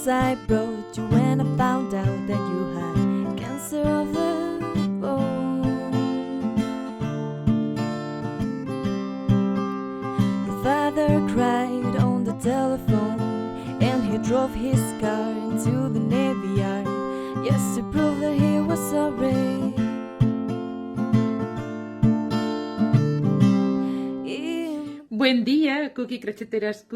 I brought you when I found out that you had cancer of the bone. Your father cried on the telephone, and he drove his car into the Navy Yard, just to prove that he was sorry. Buen día, cookie crocheteros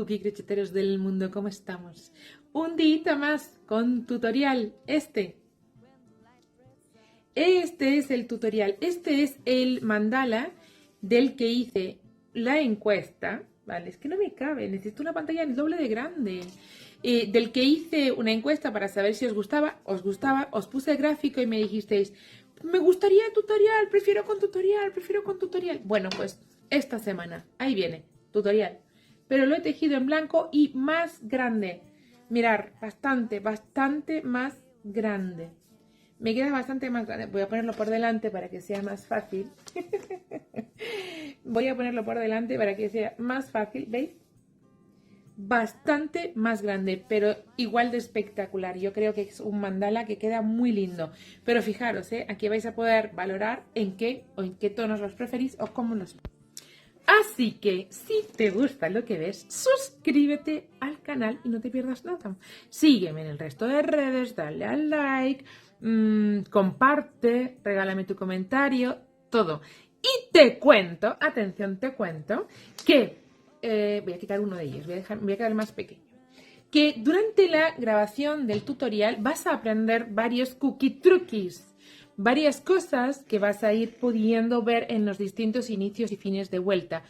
del mundo, ¿cómo estamos? Un día más con tutorial. Este es el tutorial, este es el mandala del que hice la encuesta, ¿vale? Es que no me cabe, necesito una pantalla el doble de grande. Del que hice una encuesta para saber si os gustaba, os puse el gráfico y me dijisteis, me gustaría tutorial, prefiero con tutorial. Bueno, pues esta semana, ahí viene, tutorial. Pero lo he tejido en blanco y más grande. Mirar, bastante más grande. Me queda bastante más grande. Voy a ponerlo por delante para que sea más fácil. ¿Veis? Bastante más grande, pero igual de espectacular. Yo creo que es un mandala que queda muy lindo. Pero fijaros, aquí vais a poder valorar en qué tonos los preferís o cómo los... Así que, si te gusta lo que ves, suscríbete al canal y no te pierdas nada. Sígueme en el resto de redes, dale al like, comparte, regálame tu comentario, todo. Y te cuento, atención, te cuento que, voy a quitar uno de ellos, me voy a quedar el más pequeño. Que durante la grabación del tutorial vas a aprender varios cookie truquis. Varias cosas que vas a ir pudiendo ver en los distintos inicios y fines de vuelta,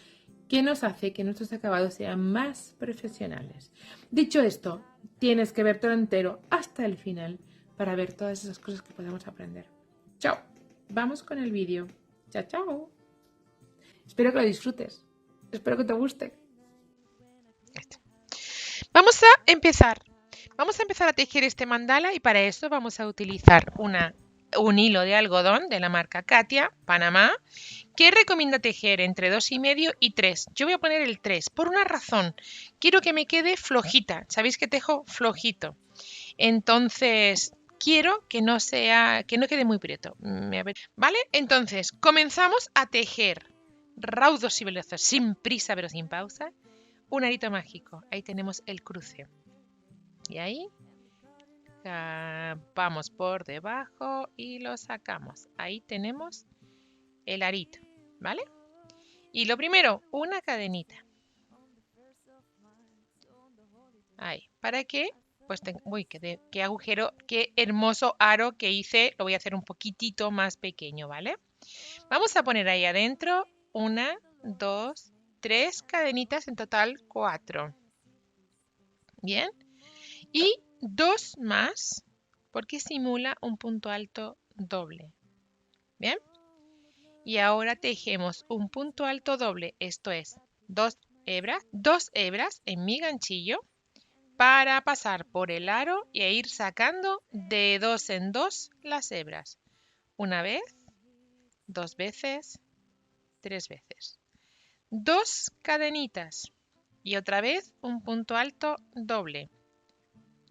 que nos hace que nuestros acabados sean más profesionales. Dicho esto, tienes que ver todo entero hasta el final para ver todas esas cosas que podemos aprender. ¡Chao! Vamos con el vídeo. ¡Chao, chao! Espero que lo disfrutes. Espero que te guste. Vamos a empezar. Vamos a empezar a tejer este mandala y para eso vamos a utilizar un hilo de algodón de la marca Katia, Panamá, que recomienda tejer entre 2,5 y 3. Yo voy a poner el 3 por una razón. Quiero que me quede flojita. ¿Sabéis que tejo flojito? Entonces, quiero que no quede muy prieto. ¿Vale? Entonces, comenzamos a tejer raudos y veloces, sin prisa pero sin pausa. Un arito mágico. Ahí tenemos el cruce. Y ahí vamos por debajo y lo sacamos. Ahí tenemos el arito, ¿vale? Y lo primero, una cadenita. Ahí, ¿para qué? Pues uy, qué agujero, qué hermoso aro que hice. Lo voy a hacer un poquitito más pequeño, ¿vale? Vamos a poner ahí adentro 1, 2, 3 cadenitas, en total 4. Bien. Y 2 más, porque simula un punto alto doble. ¿Bien? Y ahora tejemos un punto alto doble, esto es, 2 hebras en mi ganchillo para pasar por el aro e ir sacando de 2 en 2 las hebras. Una vez, 2 veces, 3 veces. 2 cadenitas y otra vez un punto alto doble.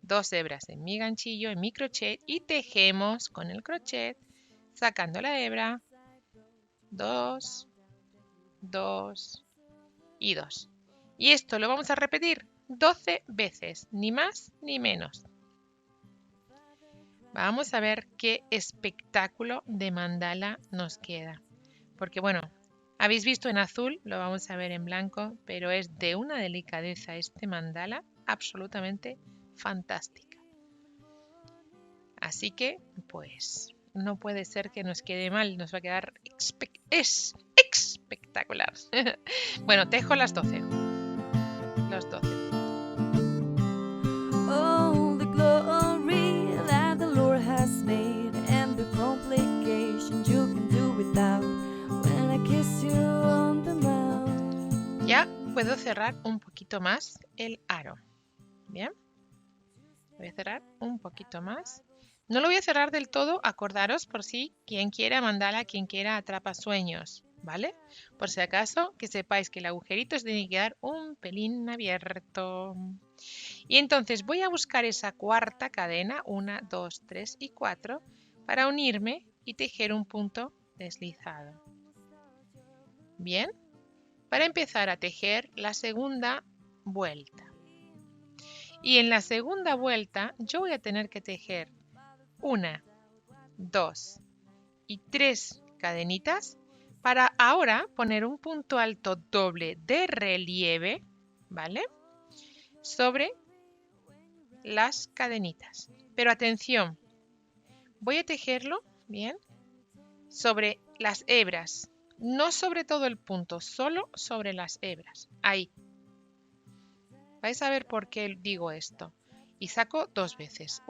2 hebras en mi ganchillo, en mi crochet y tejemos con el crochet sacando la hebra 2, 2 y 2. Y esto lo vamos a repetir 12 veces, ni más ni menos. Vamos a ver qué espectáculo de mandala nos queda. Porque bueno, habéis visto en azul, lo vamos a ver en blanco, pero es de una delicadeza este mandala absolutamente fantástica. Así que, pues, no puede ser que nos quede mal, nos va a quedar espectacular. Bueno, tejo las 12. Los 12. Oh, the glory that the Lord has made, and the complications you can do without when I kiss you on the mouth. Ya puedo cerrar un poquito más el aro. Bien. Voy a cerrar un poquito más. No lo voy a cerrar del todo, acordaros por si quien quiera mandala, quien quiera atrapasueños, ¿vale? Por si acaso, que sepáis que el agujerito se tiene que quedar un pelín abierto. Y entonces voy a buscar esa cuarta cadena, 1, 2, 3 y 4, para unirme y tejer un punto deslizado. Bien, para empezar a tejer la segunda vuelta. Y en la segunda vuelta yo voy a tener que tejer 1, 2 y 3 cadenitas para ahora poner un punto alto doble de relieve, ¿vale? Sobre las cadenitas. Pero atención, voy a tejerlo, bien, sobre las hebras, no sobre todo el punto, solo sobre las hebras, ahí. Vais a ver por qué digo esto. Y saco 2 veces,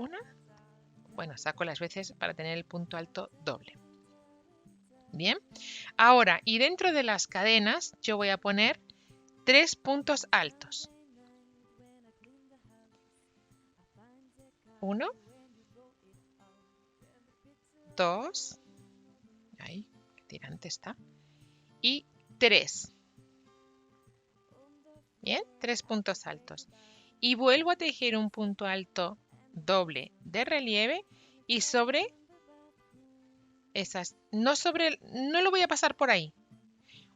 saco las veces para tener el punto alto doble. Bien, ahora, y dentro de las cadenas yo voy a poner 3 puntos altos. 1, 2, ahí, qué tirante está, y 3. Bien, 3 puntos altos. Y vuelvo a tejer un punto alto doble de relieve y sobre esas, no lo voy a pasar por ahí.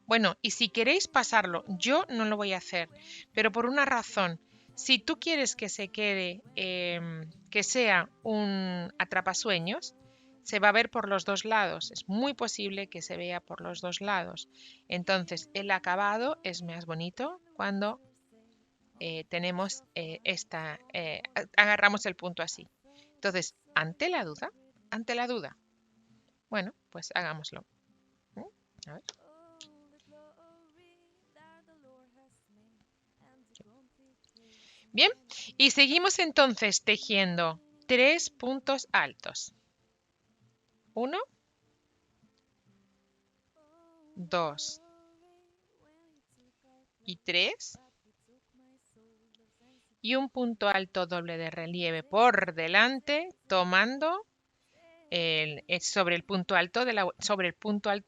Bueno, y si queréis pasarlo, yo no lo voy a hacer, pero por una razón. Si tú quieres que se quede, que sea un atrapasueños, se va a ver por los dos lados. Es muy posible que se vea por los dos lados. Entonces, el acabado es más bonito cuando tenemos agarramos el punto así. Entonces, ante la duda, bueno, pues hagámoslo. A ver. Bien, y seguimos entonces tejiendo 3 puntos altos. 1, 2 y 3. Y un punto alto doble de relieve por delante, tomando sobre el punto alto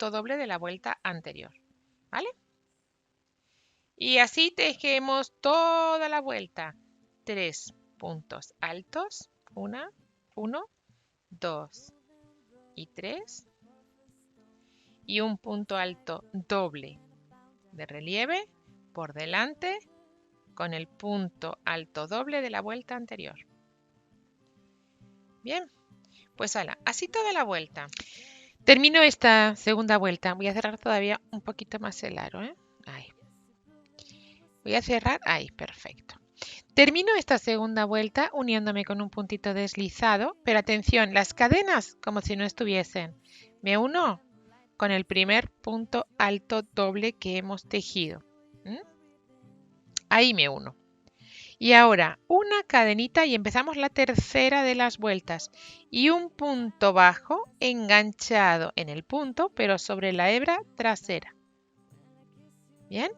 doble de la vuelta anterior. ¿Vale? Y así tejemos toda la vuelta. 3 puntos altos. 1, 2 y 3. Y un punto alto doble de relieve por delante con el punto alto doble de la vuelta anterior. Bien, pues así toda la vuelta. Termino esta segunda vuelta. Voy a cerrar todavía un poquito más el aro, ¿eh? Ahí. Voy a cerrar ahí, perfecto. Termino esta segunda vuelta uniéndome con un puntito deslizado, pero atención, las cadenas como si no estuviesen. Me uno con el primer punto alto doble que hemos tejido. Ahí me uno. Y ahora una cadenita y empezamos la tercera de las vueltas y un punto bajo enganchado en el punto, pero sobre la hebra trasera. ¿Bien?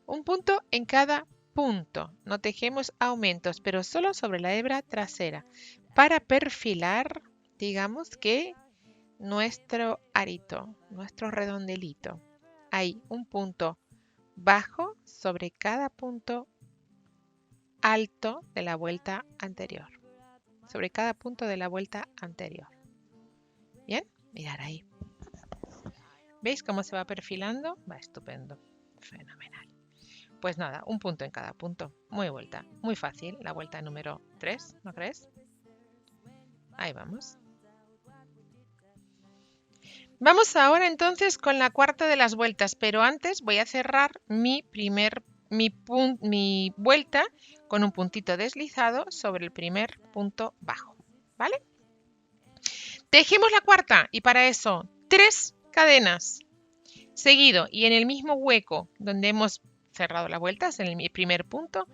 Un punto en cada punto. No tejemos aumentos, pero solo sobre la hebra trasera para perfilar, digamos que nuestro arito, nuestro redondelito. Hay un punto bajo sobre cada punto alto de la vuelta anterior. Sobre cada punto de la vuelta anterior. Bien, mirad ahí. ¿Veis cómo se va perfilando? Va estupendo. Fenomenal. Pues nada, un punto en cada punto. Muy fácil. La vuelta número 3, ¿no crees? Ahí vamos. Vamos ahora entonces con la cuarta de las vueltas, pero antes voy a cerrar mi vuelta con un puntito deslizado sobre el primer punto bajo, ¿vale? Tejemos la cuarta y para eso 3 cadenas seguido y en el mismo hueco donde hemos cerrado la vuelta, en el primer punto,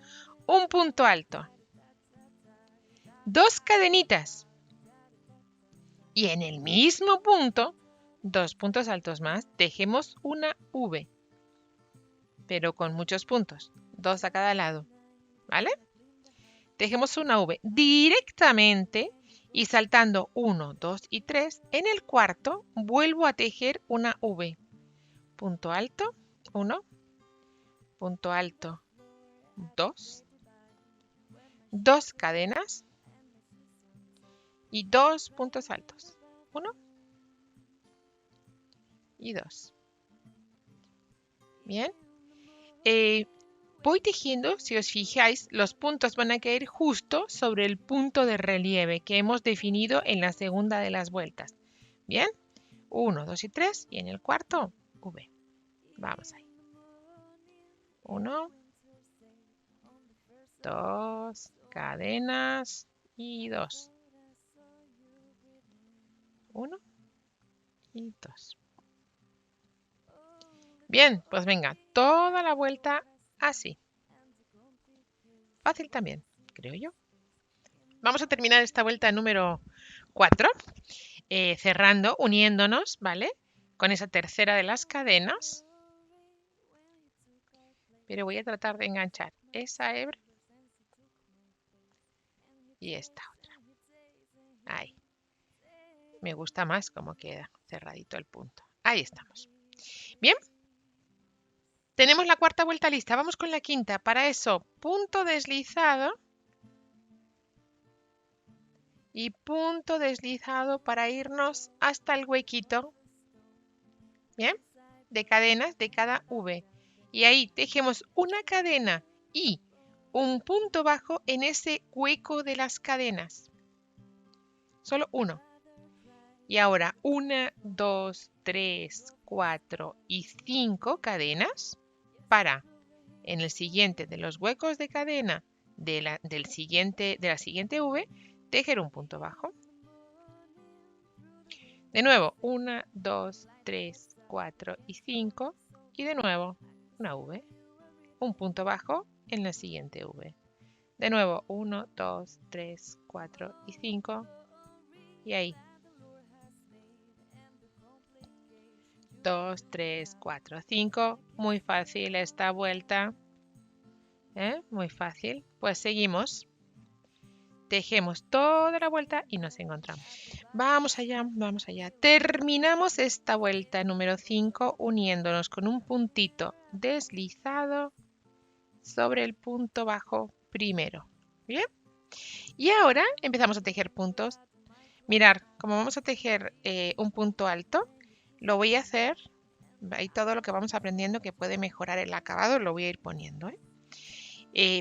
un punto alto, 2 cadenitas y en el mismo punto 2 puntos altos más, tejemos una V, pero con muchos puntos, 2 a cada lado, ¿vale? Tejemos una V directamente y saltando 1, 2 y 3, en el cuarto vuelvo a tejer una V. Punto alto, 1, punto alto, 2, 2 cadenas y 2 puntos altos. 1 y 2. Bien. Voy tejiendo, si os fijáis, los puntos van a caer justo sobre el punto de relieve que hemos definido en la segunda de las vueltas. Bien. 1, 2 y 3 y en el cuarto V. Vamos ahí. 1, 2 cadenas y 2. 1 y 2. Bien, pues venga, toda la vuelta así. Fácil también, creo yo. Vamos a terminar esta vuelta número 4, cerrando, uniéndonos, ¿vale? Con esa tercera de las cadenas. Pero voy a tratar de enganchar esa hebra y esta otra. Ahí. Me gusta más cómo queda cerradito el punto. Ahí estamos. Bien. Tenemos la cuarta vuelta lista. Vamos con la quinta. Para eso, punto deslizado y punto deslizado para irnos hasta el huequito, ¿bien? De cadenas de cada V. Y ahí tejemos una cadena y un punto bajo en ese hueco de las cadenas. Solo uno. Y ahora 1, 2, 3, 4 y 5 cadenas para en el siguiente de los huecos de cadena de la siguiente V tejer un punto bajo. De nuevo 1, 2, 3, 4 y 5 y de nuevo una V, un punto bajo en la siguiente V. De nuevo 1, 2, 3, 4 y 5 y ahí 2, 3, 4, 5. Muy fácil esta vuelta. Muy fácil. Pues seguimos. Tejemos toda la vuelta y nos encontramos. Vamos allá, vamos allá. Terminamos esta vuelta número 5 uniéndonos con un puntito deslizado sobre el punto bajo primero. ¿Bien? Y ahora empezamos a tejer puntos. Mirad, como vamos a tejer un punto alto, lo voy a hacer, y todo lo que vamos aprendiendo que puede mejorar el acabado lo voy a ir poniendo.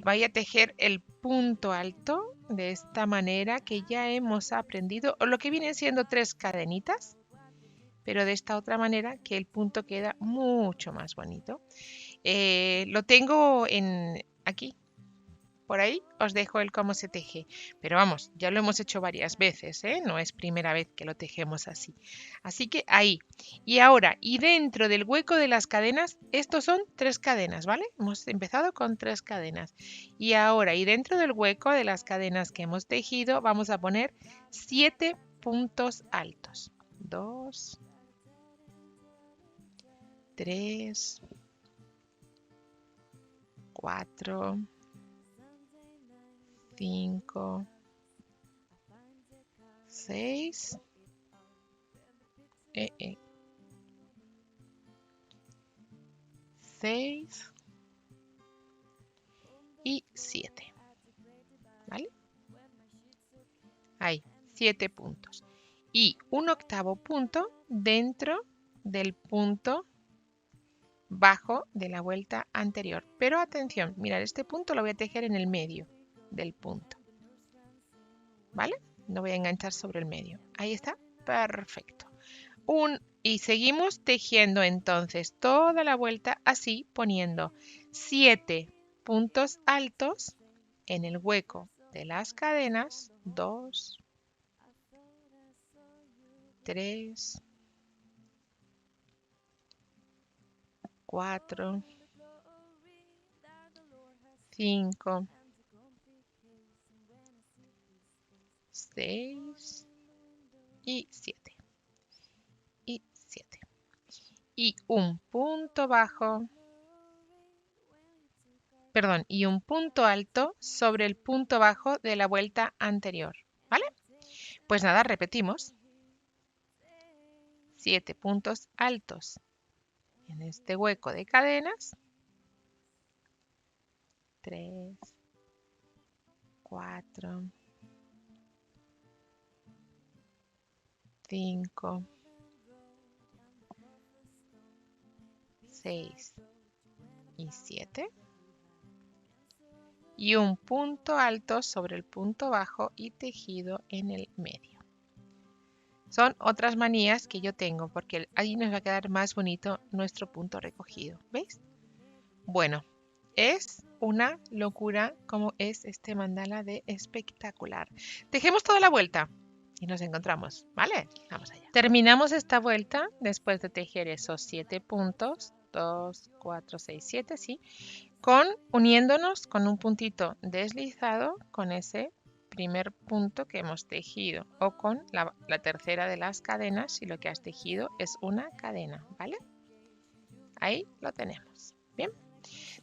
Voy a tejer el punto alto de esta manera que ya hemos aprendido, o lo que vienen siendo 3 cadenitas, pero de esta otra manera que el punto queda mucho más bonito. Lo tengo aquí. Por ahí os dejo el cómo se teje, pero vamos, ya lo hemos hecho varias veces, no es primera vez que lo tejemos así. Así que ahí. Y ahora, y dentro del hueco de las cadenas, estos son 3 cadenas, ¿vale? Hemos empezado con 3 cadenas. Y ahora, y dentro del hueco de las cadenas que hemos tejido, vamos a poner 7 puntos altos. 2, 3, 4, 5, 6, 6 y 7. ¿Vale? Ahí, 7 puntos. Y un octavo punto dentro del punto bajo de la vuelta anterior. Pero atención, mirad, este punto lo voy a tejer en el medio del punto. ¿Vale? No voy a enganchar sobre el medio. Ahí está. Perfecto. Y seguimos tejiendo entonces toda la vuelta así, poniendo 7 puntos altos en el hueco de las cadenas. 2, 3, 4, 5, 6 y 7. Y 7. Y un punto bajo, perdón, y un punto alto sobre el punto bajo de la vuelta anterior. ¿Vale? Pues nada, repetimos. 7 puntos altos en este hueco de cadenas. 3, 4, 5, 6 y 7. Y un punto alto sobre el punto bajo y tejido en el medio. Son otras manías que yo tengo porque ahí nos va a quedar más bonito nuestro punto recogido. ¿Veis? Bueno, es una locura como es este mandala de espectacular. Tejemos toda la vuelta y nos encontramos, ¿vale? Vamos allá. Terminamos esta vuelta después de tejer esos 7 puntos. 2, 4, 6, 7, sí. Uniéndonos con un puntito deslizado con ese primer punto que hemos tejido o con la tercera de las cadenas si lo que has tejido es una cadena, ¿vale? Ahí lo tenemos. Bien.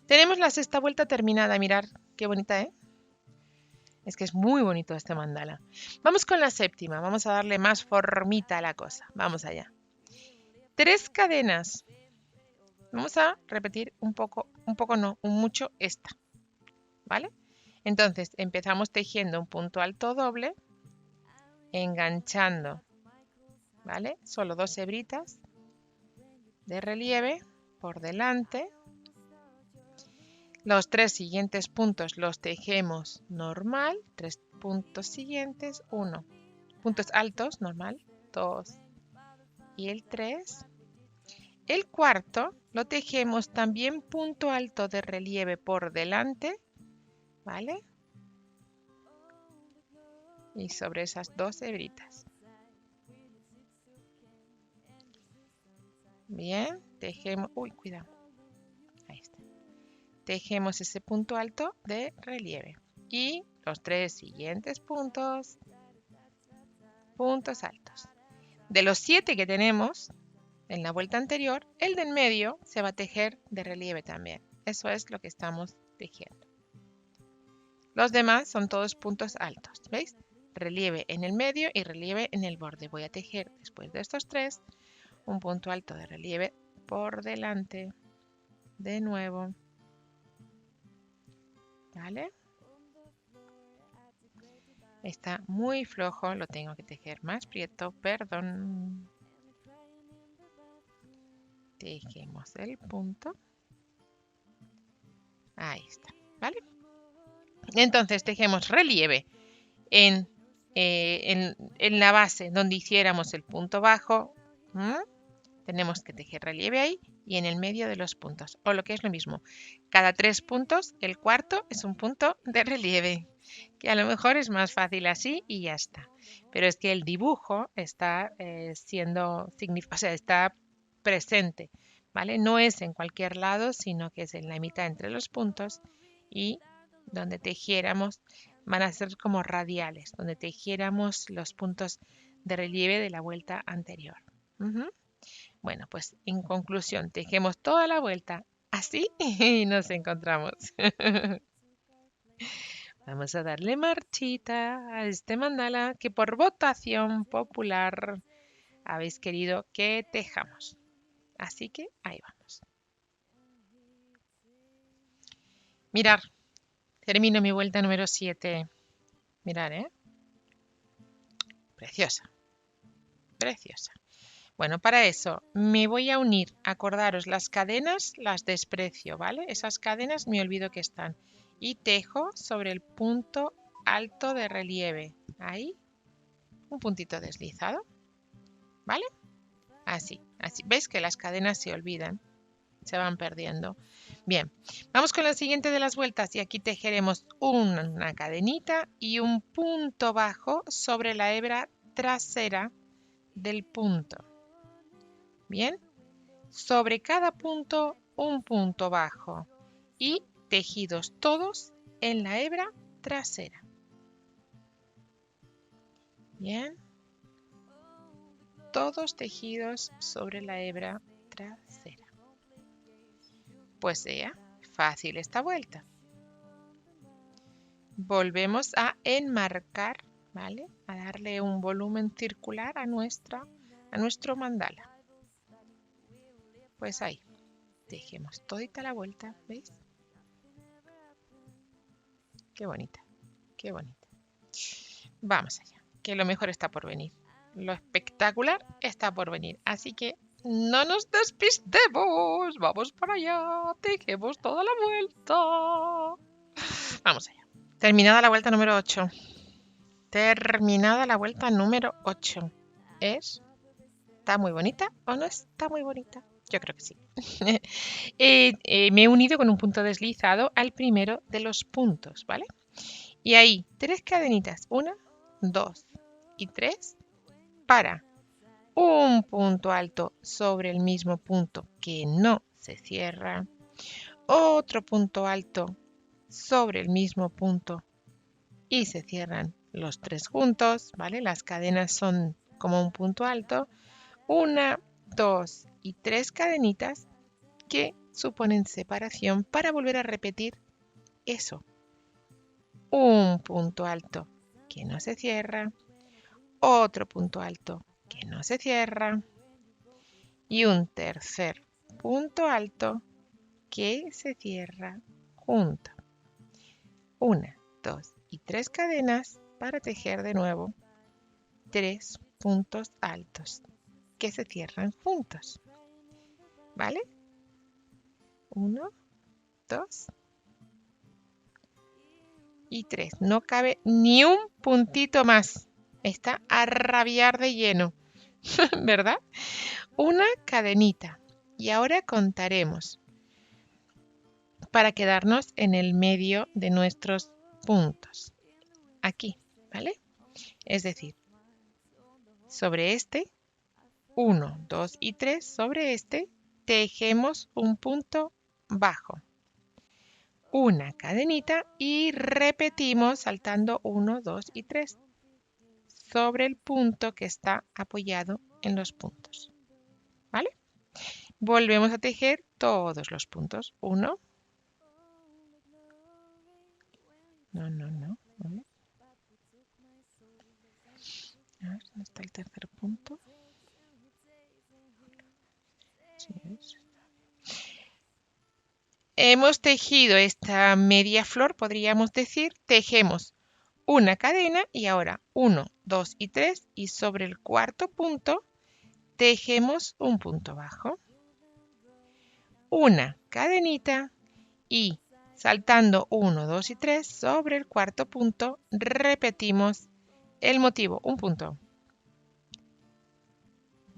Tenemos la sexta vuelta terminada. Mirad qué bonita, ¿eh? Es que es muy bonito este mandala. Vamos con la séptima. Vamos a darle más formita a la cosa. Vamos allá. 3 cadenas. Vamos a repetir un mucho esta, ¿vale? Entonces empezamos tejiendo un punto alto doble, enganchando, ¿vale? Solo 2 hebritas de relieve por delante. Los 3 siguientes puntos los tejemos normal, 3 puntos siguientes, 1. Puntos altos, normal, 2 y el 3. El cuarto lo tejemos también punto alto de relieve por delante, ¿vale? Y sobre esas 2 hebritas. Bien, tejemos, cuidado, ahí está. Tejemos ese punto alto de relieve y los 3 siguientes puntos altos. De los 7 que tenemos en la vuelta anterior, el de en medio se va a tejer de relieve también. Eso es lo que estamos tejiendo. Los demás son todos puntos altos, ¿veis? Relieve en el medio y relieve en el borde. Voy a tejer después de estos 3 un punto alto de relieve por delante, de nuevo, ¿vale? Está muy flojo, lo tengo que tejer más prieto, perdón. Tejemos el punto. Ahí está, ¿vale? Entonces tejemos relieve en la base donde hiciéramos el punto bajo. Tenemos que tejer relieve ahí y en el medio de los puntos. O lo que es lo mismo, cada 3 puntos, el cuarto es un punto de relieve. Que a lo mejor es más fácil así y ya está. Pero es que el dibujo está está presente, ¿vale? No es en cualquier lado, sino que es en la mitad entre los puntos y donde tejiéramos van a ser como radiales, donde tejiéramos los puntos de relieve de la vuelta anterior. Bueno, pues en conclusión, tejemos toda la vuelta así y nos encontramos. Vamos a darle marchita a este mandala que por votación popular habéis querido que tejamos. Así que ahí vamos. Mirad, termino mi vuelta número 7. Mirad, ¿eh? Preciosa, preciosa. Bueno, para eso me voy a unir. Acordaros, las cadenas las desprecio, ¿vale? Esas cadenas me olvido que están. Y tejo sobre el punto alto de relieve. Ahí, un puntito deslizado, ¿vale? Así, así. ¿Veis que las cadenas se olvidan? Se van perdiendo. Bien, vamos con la siguiente de las vueltas y aquí tejeremos una cadenita y un punto bajo sobre la hebra trasera del punto. Bien, sobre cada punto un punto bajo y tejidos todos en la hebra trasera. Bien, todos tejidos sobre la hebra trasera. Pues sea fácil esta vuelta. Volvemos a enmarcar, ¿vale? A darle un volumen circular a nuestro mandala. Pues ahí, tejemos todita la vuelta, ¿veis? qué bonita, qué bonita. Vamos allá, que lo mejor está por venir. Lo espectacular está por venir. Así que no nos despistemos. Vamos para allá. Tejemos toda la vuelta. Vamos allá. Terminada la vuelta número 8. Terminada la vuelta número 8. ¿Está muy bonita o no está muy bonita? Yo creo que sí. Me he unido con un punto deslizado al primero de los puntos, ¿vale? Y ahí, 3 cadenitas. 1, 2 y 3 para un punto alto sobre el mismo punto que no se cierra. Otro punto alto sobre el mismo punto y se cierran los 3 juntos, ¿vale? Las cadenas son como un punto alto. 1, 2 y 3 cadenitas que suponen separación para volver a repetir eso. Un punto alto que no se cierra, otro punto alto que no se cierra y un tercer punto alto que se cierra junto. 1, 2 y 3 cadenas para tejer de nuevo 3 puntos altos que se cierran juntos. ¿Vale? 1, 2 y 3. No cabe ni un puntito más. Está a rabiar de lleno, ¿verdad? Una cadenita. Y ahora contaremos para quedarnos en el medio de nuestros puntos. Aquí, ¿vale? Es decir, sobre este, 1, 2 y 3, sobre este, tejemos un punto bajo. Una cadenita y repetimos saltando 1, 2 y 3 sobre el punto que está apoyado en los puntos. ¿Vale? Volvemos a tejer todos los puntos. 1. No. ¿Vale? A ver, ¿dónde está el tercer punto? Sí, hemos tejido esta media flor, podríamos decir, tejemos una cadena y ahora 1, 2 y 3 y sobre el cuarto punto tejemos un punto bajo, una cadenita y saltando 1, 2 y 3 sobre el cuarto punto repetimos el motivo, un punto,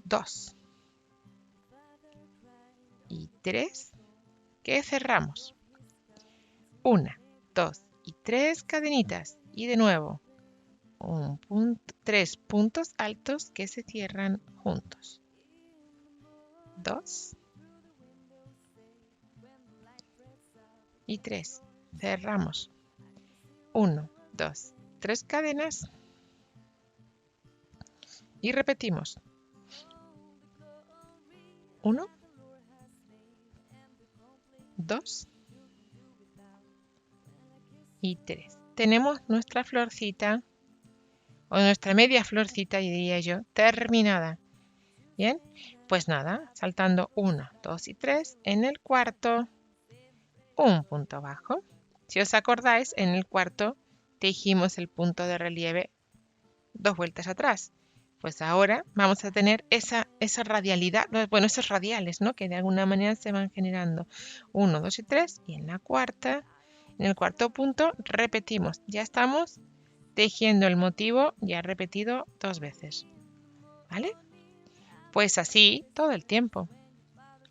2 y 3 que cerramos, 1, 2 y 3 cadenitas y de nuevo 3 puntos altos que se cierran juntos, 2 y 3, cerramos, 1, 2, 3 cadenas y repetimos, 1, 2 y 3. Tenemos nuestra florcita, o nuestra media florcita, diría yo, terminada. Bien, pues nada, saltando 1, 2 y 3, en el cuarto, un punto bajo. Si os acordáis, en el cuarto tejimos el punto de relieve 2 vueltas atrás. Pues ahora vamos a tener esa radialidad, bueno, esos radiales, ¿no? Que de alguna manera se van generando. 1, 2 y 3 y en el cuarto punto repetimos. Ya estamos tejiendo el motivo ya repetido 2 veces. ¿Vale? Pues así todo el tiempo.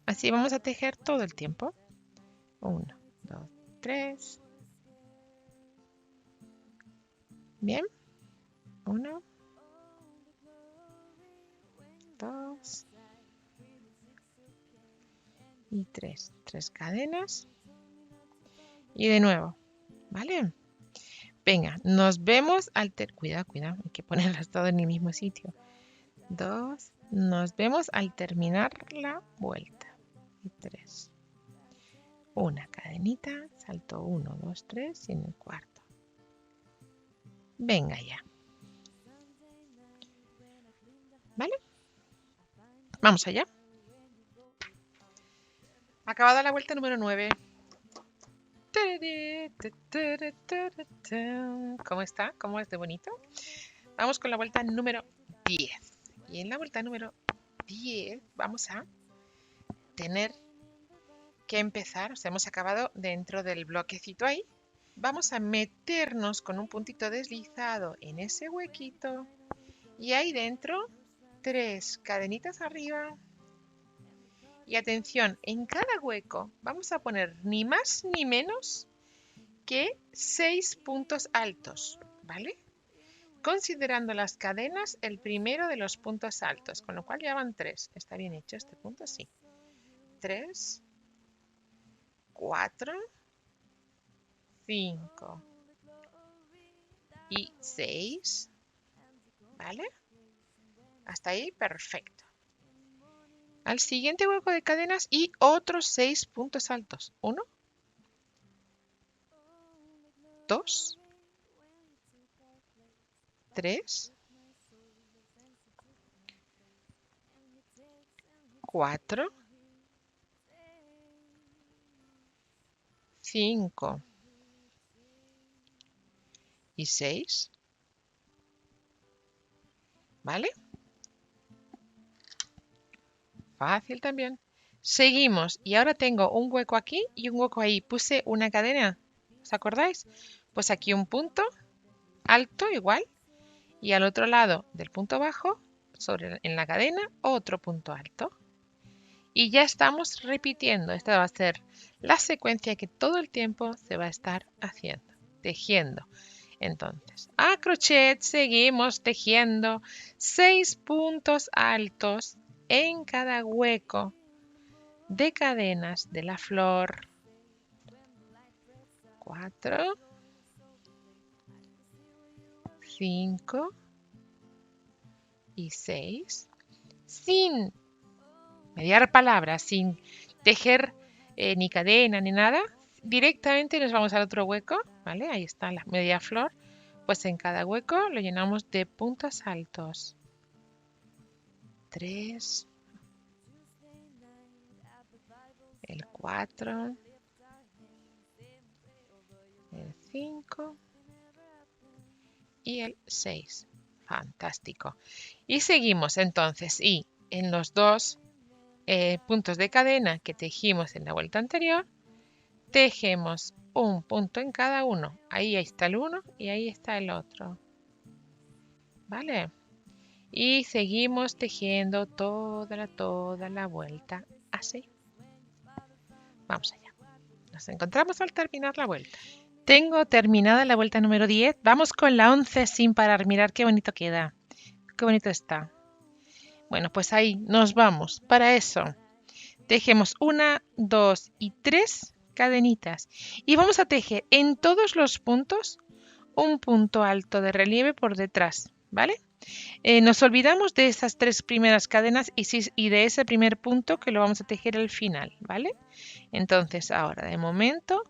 Así vamos a tejer todo el tiempo. 1, 2, 3. Bien. 1, 2 y 3. 3 cadenas. Y de nuevo. ¿Vale? Venga, nos vemos al cuidado, hay que ponerlas todas en el mismo sitio. 2, nos vemos al terminar la vuelta. Y 3. Una cadenita, salto 1, 2, 3 y en el cuarto. Venga ya. ¿Vale? Vamos allá. Acabada la vuelta número 9. ¿Cómo está? ¿Cómo es de bonito? Vamos con la vuelta número 10. Y en la vuelta número 10 vamos a tener que empezar, o sea, hemos acabado dentro del bloquecito ahí. Vamos a meternos con un puntito deslizado en ese huequito y ahí dentro 3 cadenitas arriba. Y atención, en cada hueco vamos a poner ni más ni menos que 6 puntos altos, ¿vale? Considerando las cadenas el primero de los puntos altos, con lo cual ya van 3. ¿Está bien hecho este punto? Sí. 3, 4, 5 y 6, ¿vale? Hasta ahí, perfecto. Al siguiente hueco de cadenas y otros 6 puntos altos. 1, 2, 3, 4, 5 y 6, ¿vale? Fácil también. Seguimos y ahora tengo un hueco aquí y un hueco ahí. Puse una cadena, ¿os acordáis? Pues aquí un punto alto igual y al otro lado del punto bajo, en la cadena, otro punto alto. Y ya estamos repitiendo. Esta va a ser la secuencia que todo el tiempo se va a estar haciendo, tejiendo. Entonces, a crochet seguimos tejiendo 6 puntos altos en cada hueco de cadenas de la flor. 4, 5 y 6, sin mediar palabras, sin tejer ni cadena ni nada, directamente nos vamos al otro hueco, ¿vale? Ahí está la media flor, pues en cada hueco lo llenamos de puntos altos. 3, el 4, el 5 y el 6. Fantástico. Y seguimos entonces, y en los dos puntos de cadena que tejimos en la vuelta anterior, tejemos un punto en cada uno. Ahí está el uno y ahí está el otro. ¿Vale? Y seguimos tejiendo toda la vuelta así. Vamos allá. Nos encontramos al terminar la vuelta. Tengo terminada la vuelta número 10. Vamos con la 11 sin parar. Mirad qué bonito queda. Qué bonito está. Bueno, pues ahí nos vamos. Para eso, tejemos 1, 2 y 3 cadenitas. Y vamos a tejer en todos los puntos un punto alto de relieve por detrás, ¿vale? Nos olvidamos de esas 3 primeras cadenas y de ese primer punto que lo vamos a tejer al final, ¿vale? Entonces ahora, de momento,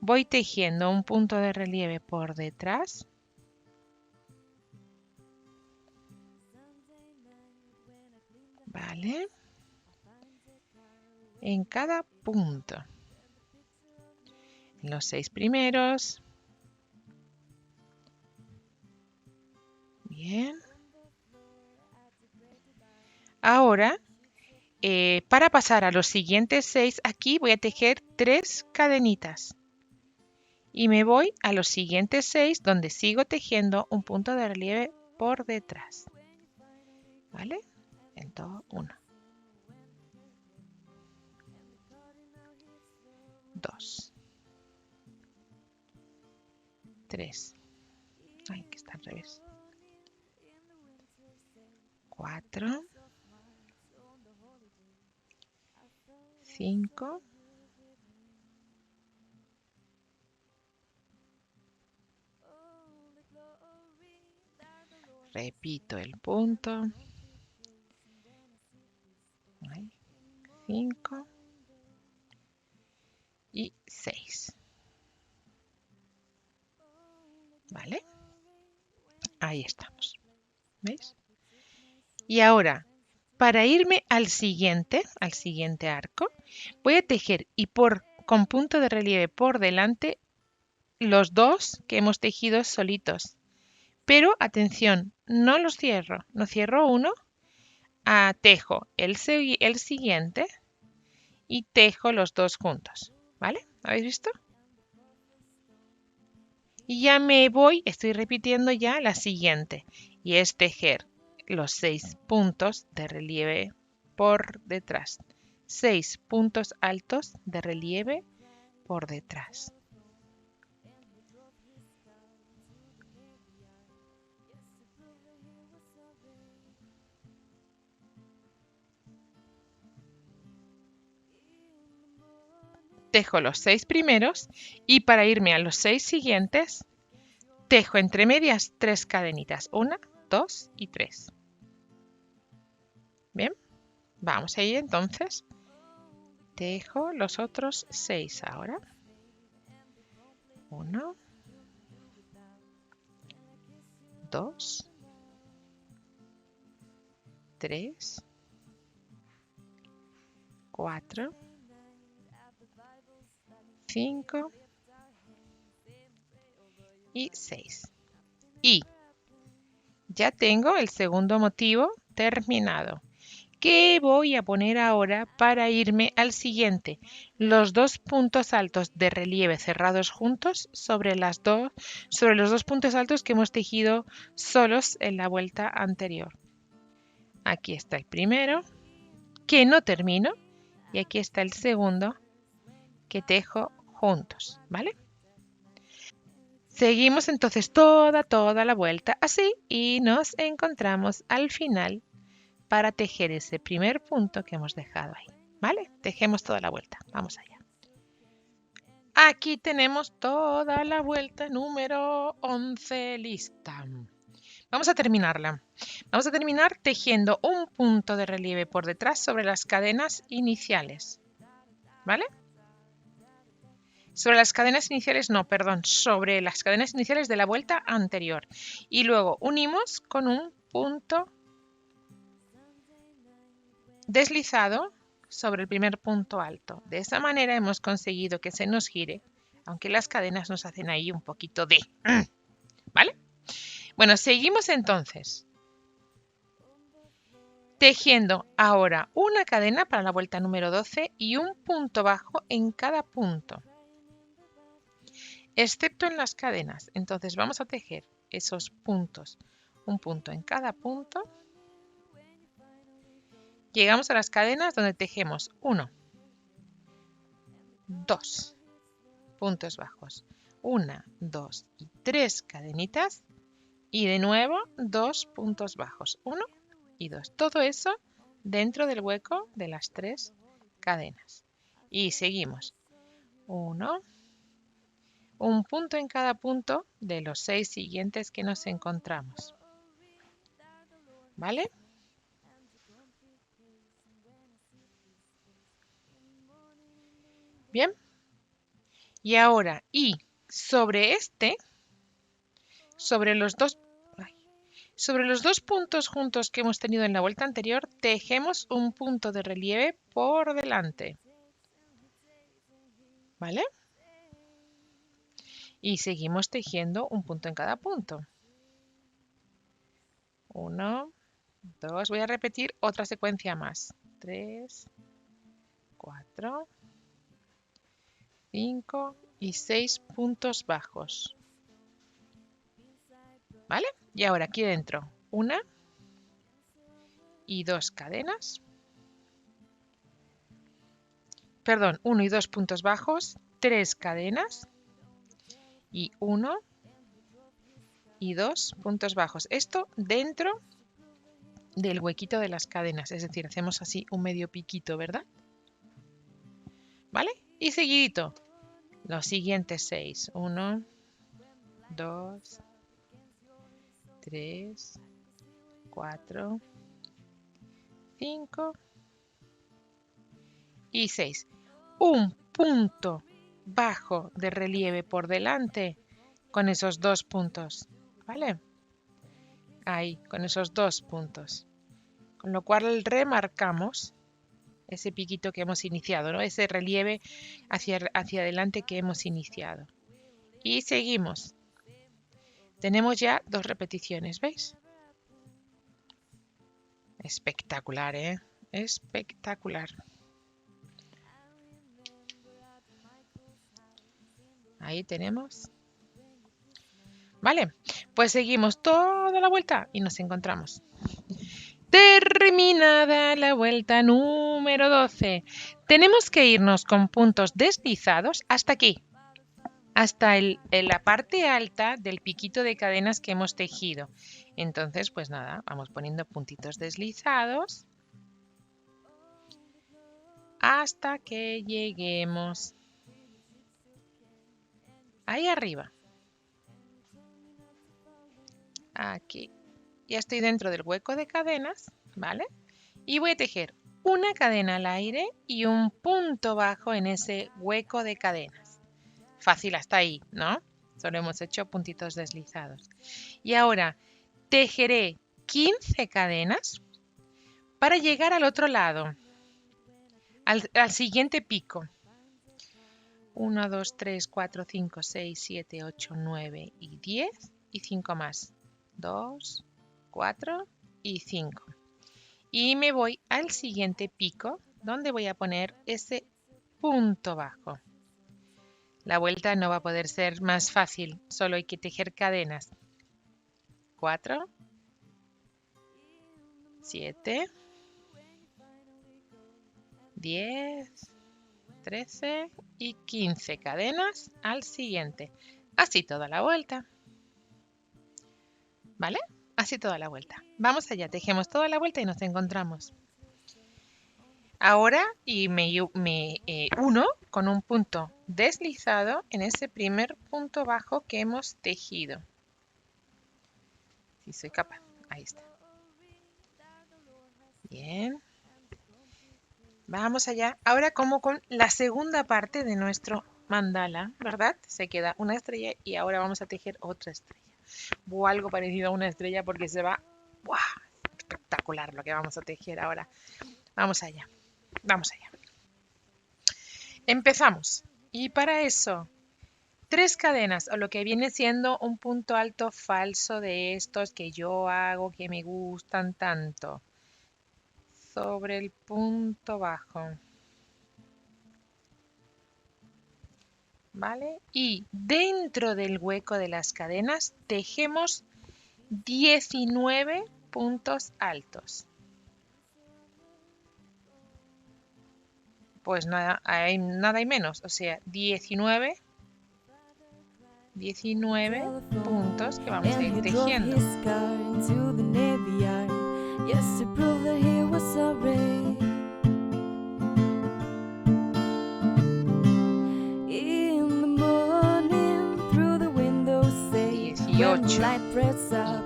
voy tejiendo un punto de relieve por detrás. ¿Vale? En cada punto. En los 6 primeros. Bien. Ahora, para pasar a los siguientes 6, aquí voy a tejer 3 cadenitas. Y me voy a los siguientes 6, donde sigo tejiendo un punto de relieve por detrás. ¿Vale? En todo 1. 2. 3. Ay, que está al revés. 4. 5. Repito el punto. 5 y 6. ¿Vale? Ahí estamos. ¿Veis? Y ahora, para irme al siguiente arco, voy a tejer y por con punto de relieve por delante los dos que hemos tejido solitos. Pero atención, no los cierro, no cierro uno, tejo el siguiente y tejo los dos juntos, ¿vale? ¿Habéis visto? Y ya me voy, estoy repitiendo ya la siguiente, y es tejer los 6 puntos de relieve por detrás. 6 puntos altos de relieve por detrás. Tejo los 6 primeros y para irme a los 6 siguientes, tejo entre medias 3 cadenitas. 1, 2 y 3. Bien, vamos ahí entonces. Tejo los otros 6 ahora. 1, 2, 3, 4, 5 y 6. Y ya tengo el segundo motivo terminado. ¿Qué voy a poner ahora para irme al siguiente? Los dos puntos altos de relieve cerrados juntos sobre los dos puntos altos que hemos tejido solos en la vuelta anterior. Aquí está el primero, que no termino, y aquí está el segundo, que tejo juntos, ¿vale? Seguimos entonces toda la vuelta así y nos encontramos al final para tejer ese primer punto que hemos dejado ahí, ¿vale? Tejemos toda la vuelta, vamos allá. Aquí tenemos toda la vuelta número 11 lista. Vamos a terminarla. Vamos a terminar tejiendo un punto de relieve por detrás sobre las cadenas iniciales, ¿vale? Sobre las cadenas iniciales, no, perdón, sobre las cadenas iniciales de la vuelta anterior. Y luego unimos con un punto deslizado sobre el primer punto alto. De esa manera hemos conseguido que se nos gire, aunque las cadenas nos hacen ahí un poquito de... ¿Vale? Bueno, seguimos entonces. Tejiendo ahora una cadena para la vuelta número 12 y un punto bajo en cada punto, excepto en las cadenas. Entonces vamos a tejer esos puntos, un punto en cada punto. Llegamos a las cadenas donde tejemos 1, 2 puntos bajos, 1, 2 y 3 cadenitas y de nuevo 2 puntos bajos, 1 y 2. Todo eso dentro del hueco de las 3 cadenas. Y seguimos. 1, un punto en cada punto de los 6 siguientes que nos encontramos. ¿Vale? Bien. Y ahora, sobre los dos puntos juntos que hemos tenido en la vuelta anterior, tejemos un punto de relieve por delante. ¿Vale? Y seguimos tejiendo un punto en cada punto. 1, 2, voy a repetir otra secuencia más. 3, 4, 5 y 6 puntos bajos. ¿Vale? Y ahora aquí dentro, 1 y 2 cadenas. Perdón, 1 y 2 puntos bajos, 3 cadenas y 1 y 2 puntos bajos. Esto dentro del huequito de las cadenas, es decir, hacemos así un medio piquito, ¿verdad? ¿Vale? Y seguidito, los siguientes 6. 1, 2, 3, 4, 5 y 6. Un punto bajo de relieve por delante con esos 2 puntos, ¿vale? Ahí, con esos 2 puntos. Con lo cual remarcamos ese piquito que hemos iniciado, ¿no? Ese relieve hacia adelante que hemos iniciado. Y seguimos. Tenemos ya 2 repeticiones, ¿veis? Espectacular, ¿eh? Espectacular. Ahí tenemos. Vale, pues seguimos toda la vuelta y nos encontramos. Terminada la vuelta número 12. Tenemos que irnos con puntos deslizados hasta aquí, hasta la parte alta del piquito de cadenas que hemos tejido. Entonces, pues nada, vamos poniendo puntitos deslizados hasta que lleguemos ahí arriba. Aquí. Ya estoy dentro del hueco de cadenas, ¿vale? Y voy a tejer una cadena al aire y un punto bajo en ese hueco de cadenas. Fácil hasta ahí, ¿no? Solo hemos hecho puntitos deslizados. Y ahora tejeré 15 cadenas para llegar al otro lado, al siguiente pico. 1, 2, 3, 4, 5, 6, 7, 8, 9 y 10 y 5 más. 2, 4 y 5. Y me voy al siguiente pico donde voy a poner ese punto bajo. La vuelta no va a poder ser más fácil, solo hay que tejer cadenas. 4, 7, 10, 13 y 15 cadenas al siguiente. Así toda la vuelta. ¿Vale? Así toda la vuelta. Vamos allá, tejemos toda la vuelta y nos encontramos. Ahora me uno con un punto deslizado en ese primer punto bajo que hemos tejido. Si soy capaz. Ahí está. Bien. Vamos allá. Ahora como con la segunda parte de nuestro mandala, ¿verdad? Se queda una estrella y ahora vamos a tejer otra estrella. O algo parecido a una estrella porque se va. ¡Wow! Espectacular lo que vamos a tejer ahora. Vamos allá. Vamos allá. Empezamos. Y para eso, 3 cadenas o lo que viene siendo un punto alto falso de estos que yo hago, que me gustan tanto. Sobre el punto bajo. ¿Vale? Y dentro del hueco de las cadenas tejemos 19 puntos altos. Pues nada hay menos, o sea, 19 puntos que vamos a ir tejiendo. Y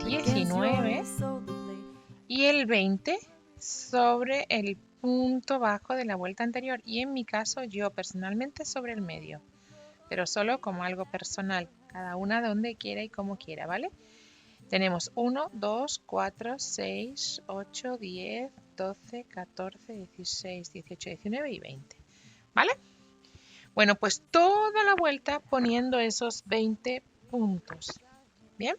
19 y el 20 sobre el punto bajo de la vuelta anterior y en mi caso yo personalmente sobre el medio, pero solo como algo personal, cada una donde quiera y como quiera, ¿vale? Tenemos 1, 2, 4, 6, 8, 10, 12, 14, 16, 18, 19 y 20, ¿vale? Bueno, pues toda la vuelta poniendo esos 20 puntos, ¿bien?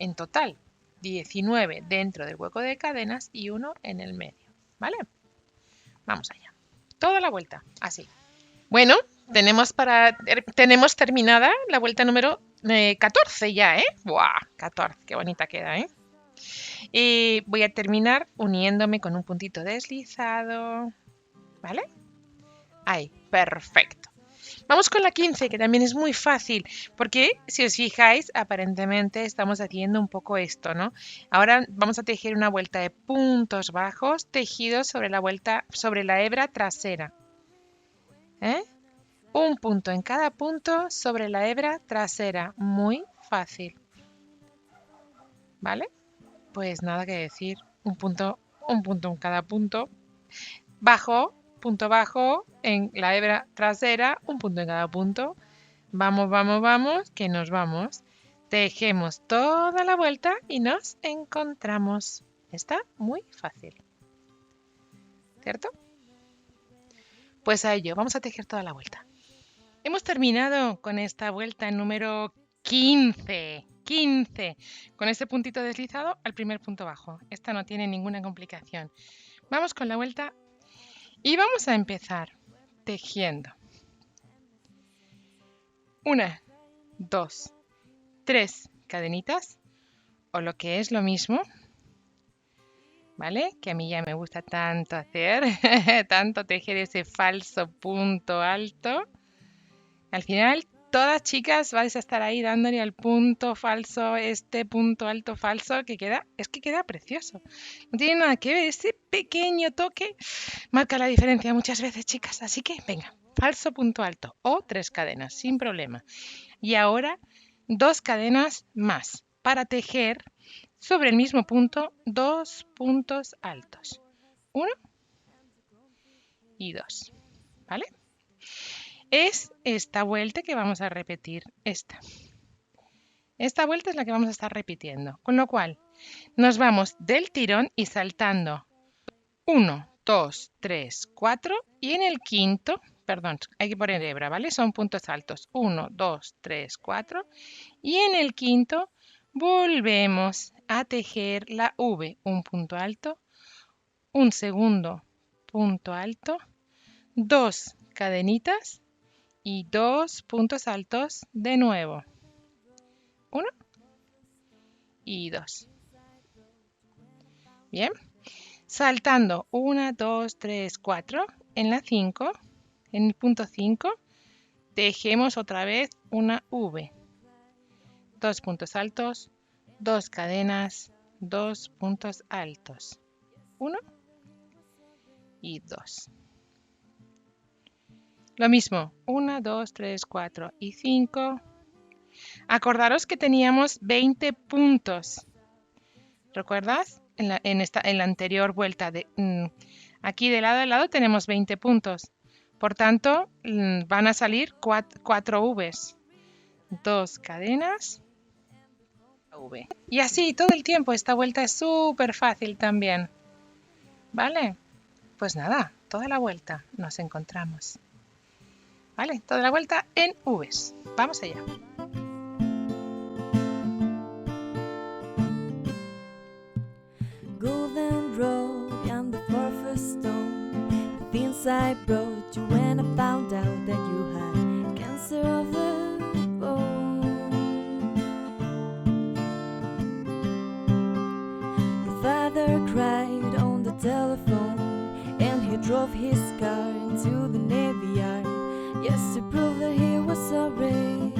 En total, 19 dentro del hueco de cadenas y 1 en el medio, ¿vale? Vamos allá. Toda la vuelta, así. Bueno, tenemos terminada la vuelta número 14 ya, ¿eh? ¡Buah! 14, qué bonita queda, ¿eh? Y voy a terminar uniéndome con un puntito deslizado, ¿vale? Ahí, perfecto. Vamos con la 15, que también es muy fácil, porque si os fijáis, aparentemente estamos haciendo un poco esto, ¿no? Ahora vamos a tejer una vuelta de puntos bajos tejidos sobre la hebra trasera. Un punto en cada punto sobre la hebra trasera. Muy fácil. ¿Vale? Pues nada que decir. Un punto en cada punto. Punto bajo en la hebra trasera, un punto en cada punto. Vamos, vamos, vamos, que nos vamos. Tejemos toda la vuelta y nos encontramos. Está muy fácil. ¿cierto? Pues a ello, vamos a tejer toda la vuelta. Hemos terminado con esta vuelta número 15. 15. Con este puntito deslizado al primer punto bajo. Esta no tiene ninguna complicación. Vamos con la vuelta y vamos a empezar tejiendo. 1, 2, 3 cadenitas, o lo que es lo mismo, ¿vale? Que a mí ya me gusta tanto hacer, tanto tejer ese falso punto alto. Al final, todas chicas vais a estar ahí dándole al punto falso, este punto alto falso, que queda precioso. No tiene nada que ver, ese pequeño toque marca la diferencia muchas veces, chicas. Así que, venga, falso punto alto o 3 cadenas, sin problema. Y ahora 2 cadenas más para tejer sobre el mismo punto 2 puntos altos. 1 y 2, ¿vale? Es esta vuelta que vamos a repetir, esta. Esta vuelta es la que vamos a estar repitiendo, con lo cual nos vamos del tirón y saltando 1, 2, 3, 4 y en el quinto, perdón, hay que poner hebra, ¿vale? Son puntos altos, 1, 2, 3, 4 y en el quinto volvemos a tejer la V, un punto alto, un segundo punto alto, 2 cadenitas y 2 puntos altos de nuevo. 1 y 2. Bien. Saltando 1, 2, 3, 4. En la 5, en el punto 5, tejemos otra vez una V. 2 puntos altos, 2 cadenas, 2 puntos altos. 1 y 2. Lo mismo, 1, 2, 3, 4 y 5. Acordaros que teníamos 20 puntos. ¿Recuerdas? En la anterior vuelta. Aquí de lado a lado tenemos 20 puntos. Por tanto, van a salir 4 Vs. 2 cadenas. V. Y así todo el tiempo. Esta vuelta es súper fácil también. ¿Vale? Pues nada, toda la vuelta nos encontramos. ¿Vale? Toda la vuelta en Vs. Vamos allá. Golden road and the first stone, the things I brought you when I found out that you had cancer of the bone. Your father cried on the telephone, and he drove his car into the Navy Yard, just to prove that he was sorry.